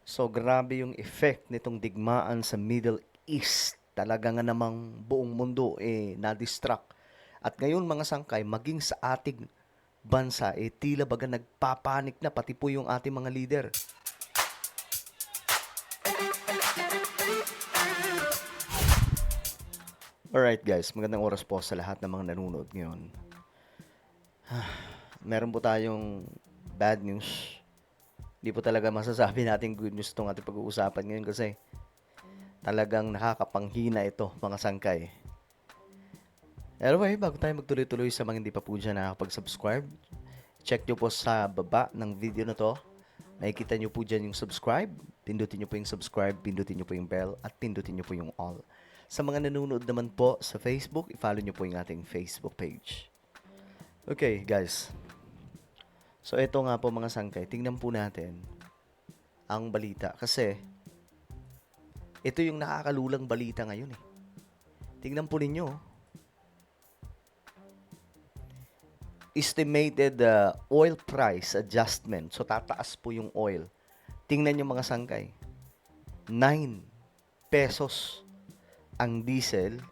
So grabe yung effect nitong digmaan sa Middle East. Talaga nga namang buong mundo na-distract. At ngayon mga sangkay, maging sa ating bansa tila baga nagpapanik na pati po yung ating mga leader. Alright guys, magandang oras po sa lahat ng mga nanonood ngayon. Meron po tayong bad news. Hindi po talaga masasabi natin good news itong ating pag-uusapan ngayon kasi talagang nakakapanghina ito mga sangkay. Anyway, bago tayo magtuloy-tuloy sa mga hindi pa po dyan nakakapag-subscribe, check nyo po sa baba ng video na to. Nakikita nyo po dyan yung subscribe. Pindutin nyo po yung subscribe, pindutin nyo po yung bell, at pindutin nyo po yung all. Sa mga nanonood naman po sa Facebook, i-follow nyo po yung ating Facebook page. Okay, guys. So, ito nga po mga sangkay. Tingnan po natin ang balita. Kasi, ito yung nakakalulang balita ngayon eh. Tingnan po ninyo. Estimated oil price adjustment. So, tataas po yung oil. Tingnan nyo mga sangkay. 9 pesos ang diesel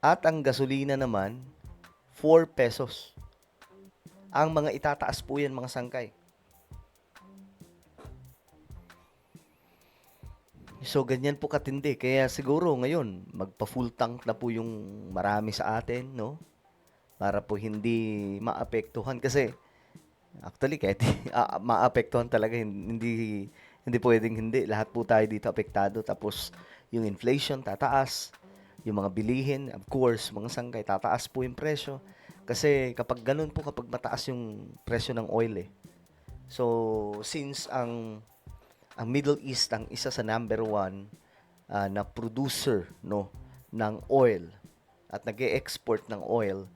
at ang gasolina naman 4 pesos. Ang mga itataas po yan mga sangkay. So, ganyan po katindi. Kaya siguro ngayon, magpa-full tank na po yung marami sa atin, no? Para po hindi maapektuhan. Kasi, actually, kahit maapektuhan talaga, hindi pwedeng hindi. Lahat po tayo dito apektado. Tapos, yung inflation tataas. Yung mga bilihin, of course, mga sangkay, tataas po yung presyo. Kasi kapag ganun po, kapag mataas yung presyo ng oil So, since ang Middle East ang isa sa number one na producer no ng oil at nag-e-export ng oil,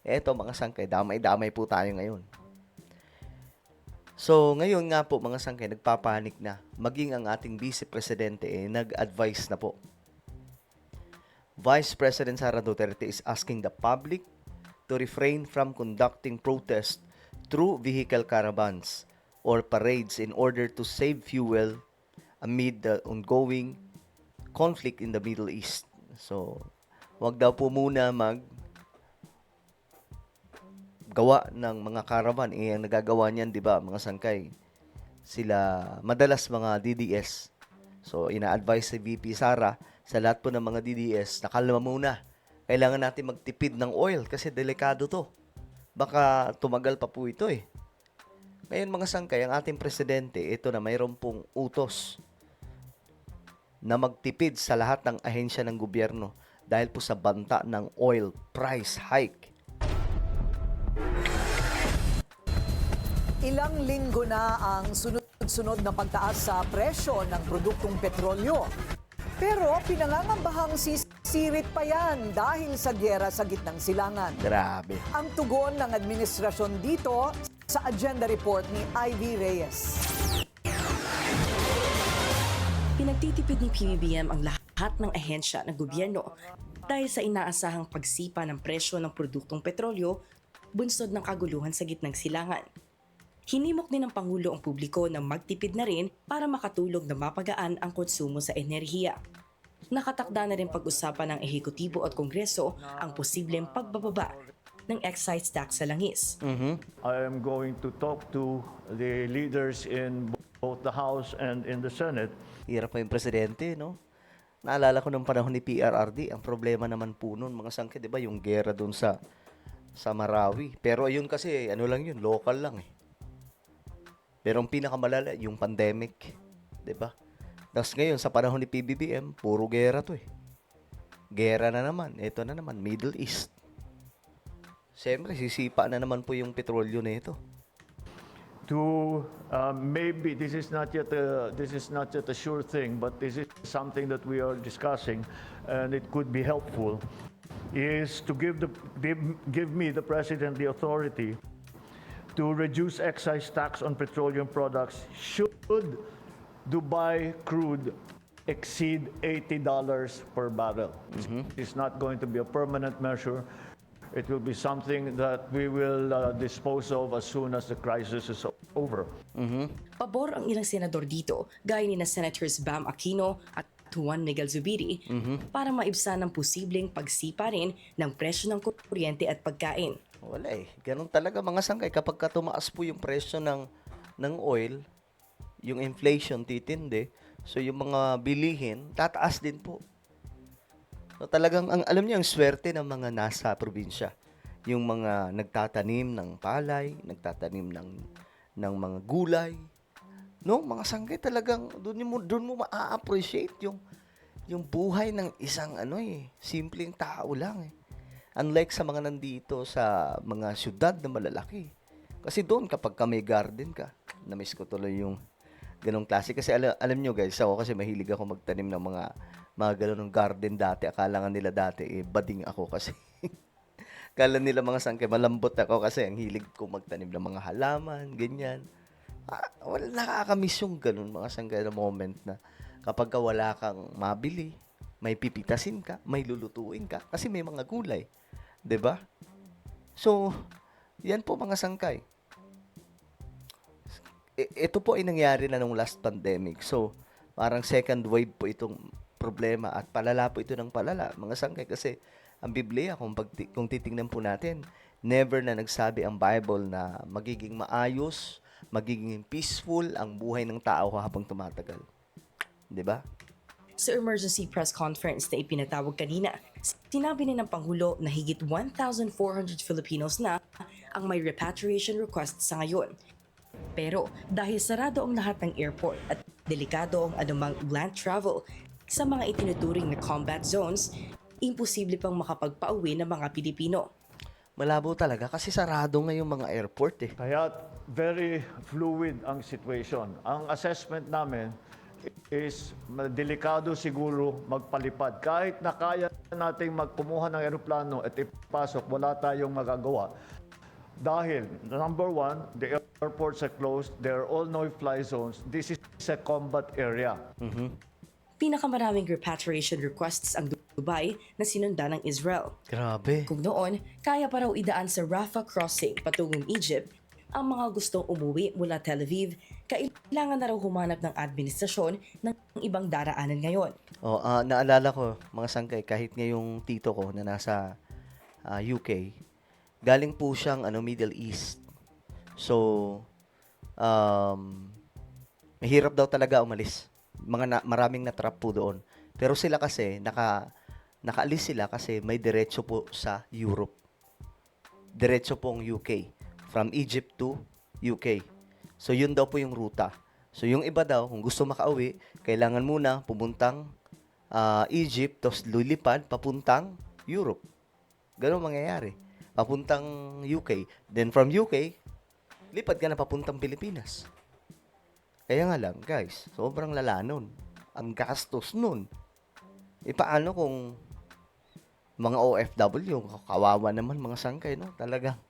eto mga sangkay, damay-damay po tayo ngayon. So, ngayon nga po mga sangkay, nagpapanik na. Maging ang ating Vice Presidente nag-advise na po. Vice President Sara Duterte is asking the public to refrain from conducting protests through vehicle caravans or parades in order to save fuel amid the ongoing conflict in the Middle East. So, wag daw po muna gawa ng mga caravan. Ang nagagawa niyan, di ba, mga sangkay, sila madalas mga DDS. So, ina-advise si VP Sara sa lahat po ng mga DDS, nakalma muna. Kailangan natin magtipid ng oil kasi delikado to. Baka tumagal pa po ito Ngayon mga sangkay, ang ating presidente, ito na mayroon pong utos na magtipid sa lahat ng ahensya ng gobyerno dahil po sa banta ng oil price hike. Ilang linggo na ang sunod-sunod na pagtaas sa presyo ng produktong petrolyo. Pero pinangangambahang sisirit pa yan dahil sa gyera sa gitnang silangan. Grabe. Ang tugon ng administrasyon dito sa agenda report ni Ivy Reyes. Pinagtitipid ni PBBM ang lahat ng ahensya ng gobyerno dahil sa inaasahang pagsipa ng presyo ng produktong petrolyo bunsod ng kaguluhan sa gitnang silangan. Hinimok din ng Pangulo ang publiko na magtipid na rin para makatulog na mapagaan ang konsumo sa enerhiya. Nakatakda na rin pag-usapan ng ehekutibo at kongreso ang posibleng pagbababa ng excise tax sa langis. I am going to talk to the leaders in both the House and in the Senate. Hirap pa yung presidente, no? Naalala ko nung panahon ni PRRD, ang problema naman po nun, mga sangkay, di ba, yung gera dun sa Marawi. Pero ayun kasi, ano lang yun, local lang Pero ang pinakamalala, yung pandemic, di ba? Tapos ngayon, sa panahon ni PBBM, puro gera to Gera na naman, ito na naman, Middle East. Siyempre, sisipa na naman po yung petrolyo na ito. Maybe this is not yet a sure thing, but this is something that we are discussing, and it could be helpful. Is to give me the president the authority to reduce excise tax on petroleum products should Dubai crude exceed $80 per barrel. It's not going to be a permanent measure. It will be something that we will dispose of as soon as the crisis is over. over. Pabor ang ilang senador dito, gaya ni na Senators Bam Aquino at Juan Miguel Zubiri, para maibsan ang posibleng pagsipa rin ng presyo ng kuryente at pagkain. Wala eh. Ganun talaga mga sangkay. Kapag ka tumaas po yung presyo ng oil, yung inflation titindi, so yung mga bilihin, tataas din po. So talagang, alam niyo, ang swerte ng mga nasa probinsya. Yung mga nagtatanim ng palay, nagtatanim ng mga gulay. No, mga sangkay talagang, doon mo ma-appreciate yung buhay ng isang simpleng tao lang eh. Unlike sa mga nandito sa mga syudad na malalaki. Kasi doon kapag ka may garden ka, na-miss ko tuloy yung ganong klase. Kasi alam nyo guys, ako kasi mahilig ako magtanim ng mga ganong garden dati. Akala nga nila dati, bading ako kasi. Akala nila mga sangkay, malambot ako kasi ang hilig ko magtanim ng mga halaman, ganyan. Wala, nakakamiss yung ganun mga sangkay na moment na kapag ka wala kang mabili, may pipitasin ka, may lulutuin ka, kasi may mga gulay. 'Di ba? So, yan po mga sangkay. Ito po ay nangyari na nung last pandemic. So, parang second wave po itong problema at palala po ito ng palala, mga sangkay. Kasi ang Biblia, kung titingnan po natin, never na nagsabi ang Bible na magiging maayos, magiging peaceful ang buhay ng tao habang tumatagal. 'Di ba? Sa emergency press conference na ipinatawag kanina, sinabi ni ng Pangulo na higit 1,400 Filipinos na ang may repatriation request sa ngayon. Pero dahil sarado ang lahat ng airport at delikado ang anumang land travel sa mga itinuturing na combat zones, imposible pang makapagpauwi ng mga Pilipino. Malabo talaga kasi sarado ngayong mga airport eh. Kaya very fluid ang situation. Ang assessment namin is delikado siguro magpalipad. Kahit na kaya nating magkumuha ng eroplano at ipasok, wala tayong magagawa. Dahil, number one, the airports are closed, they're all no-fly zones. This is a combat area. Pinakamaraming repatriation requests ang Dubai na sinundan ng Israel. Grabe. Kung noon, kaya pa raw idaan sa Rafah crossing patungong Egypt ang mga gustong umuwi mula Tel Aviv, kailangan na raw humanap ng administrasyon ng ibang daraanan ngayon. Naalala ko, mga sangkay, kahit ngayong tito ko na nasa UK, galing po siyang Middle East. So, mahirap daw talaga umalis. Maraming na-trap po doon. Pero sila kasi, nakaalis sila kasi may diretso po sa Europe. Diretso pong UK. From Egypt to UK. So, yun daw po yung ruta. So, yung iba daw, kung gusto makauwi, kailangan muna pumuntang Egypt, tapos lulipad, papuntang Europe. Ganun mangyayari. Papuntang UK. Then, from UK, lipad ka na papuntang Pilipinas. Kaya nga lang, guys, sobrang lala nun. Ang gastos nun. Paano kung mga OFW, kawawa naman mga sangkay, no? Talagang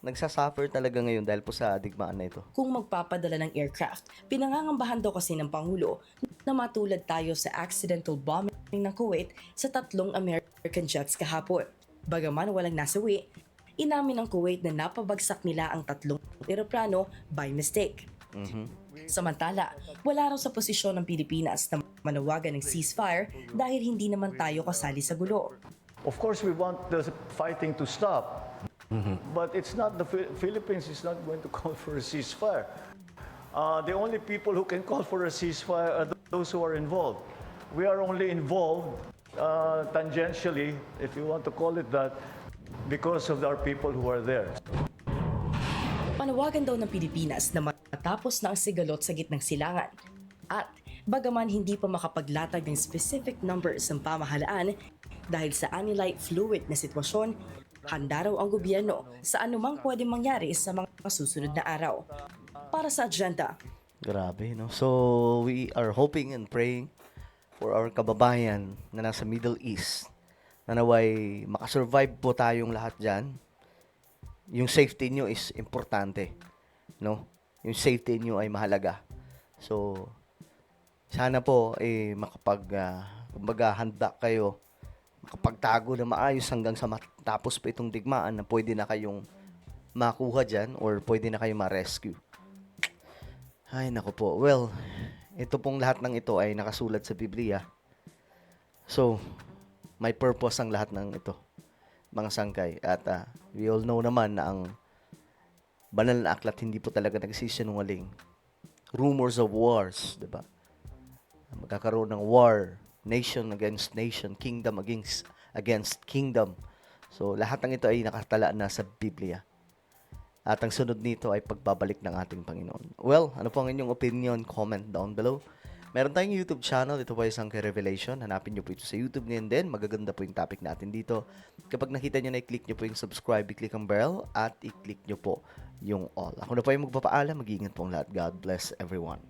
nagsasuffer talaga ngayon dahil po sa digmaan na ito. Kung magpapadala ng aircraft, pinangangambahan daw kasi ng Pangulo na matulad tayo sa accidental bombing ng Kuwait sa 3 American jets kahapon. Bagaman walang nasawi, inamin ng Kuwait na napabagsak nila ang 3 eroplano by mistake. Samantala, wala raw sa posisyon ng Pilipinas na manawagan ng ceasefire dahil hindi naman tayo kasali sa gulo. Of course, we want the fighting to stop. But it's not the Philippines is not going to call for a ceasefire. The only people who can call for a ceasefire are those who are involved. We are only involved tangentially, if you want to call it that, because of our people who are there. Panawagan daw ng Pilipinas na matapos na ang sigalot sa gitnang silangan. At bagaman hindi pa makapaglatag ng specific numbers ng pamahalaan dahil sa anilay fluid na sitwasyon, handa raw ang gobyerno sa anumang pwedeng mangyari sa mga susunod na araw. Para sa agenda, Grabe, no? So, we are hoping and praying for our kababayan na nasa Middle East na naway makasurvive po tayong lahat dyan. Yung safety nyo is importante, no? Yung safety nyo ay mahalaga. So, sana po kumbaga handa kayo makapagtago na maayos hanggang sa matapos pa itong digmaan na pwede na kayong makuha dyan or pwede na kayong ma-rescue. Ay, nako po. Well, ito pong lahat ng ito ay nakasulat sa Biblia. So, may purpose ang lahat ng ito, mga sangkay. At we all know naman na ang banal na aklat hindi po talaga nagsisinungaling. Rumors of wars, di ba? Magkakaroon ng war, nation against nation, kingdom against kingdom. So, lahat ng ito ay nakatala na sa Biblia. At ang sunod nito ay pagbabalik ng ating Panginoon. Well, ano po ang inyong opinion? Comment down below. Meron tayong YouTube channel. Ito po ay Sangkay Revelation. Hanapin nyo po ito sa YouTube ngayon din. Magaganda po yung topic natin dito. Kapag nakita nyo na, i-click nyo po yung subscribe, i-click ang bell, at i-click nyo po yung all. Ako na po yung magpapaalam. Mag-iingat po ang lahat. God bless everyone.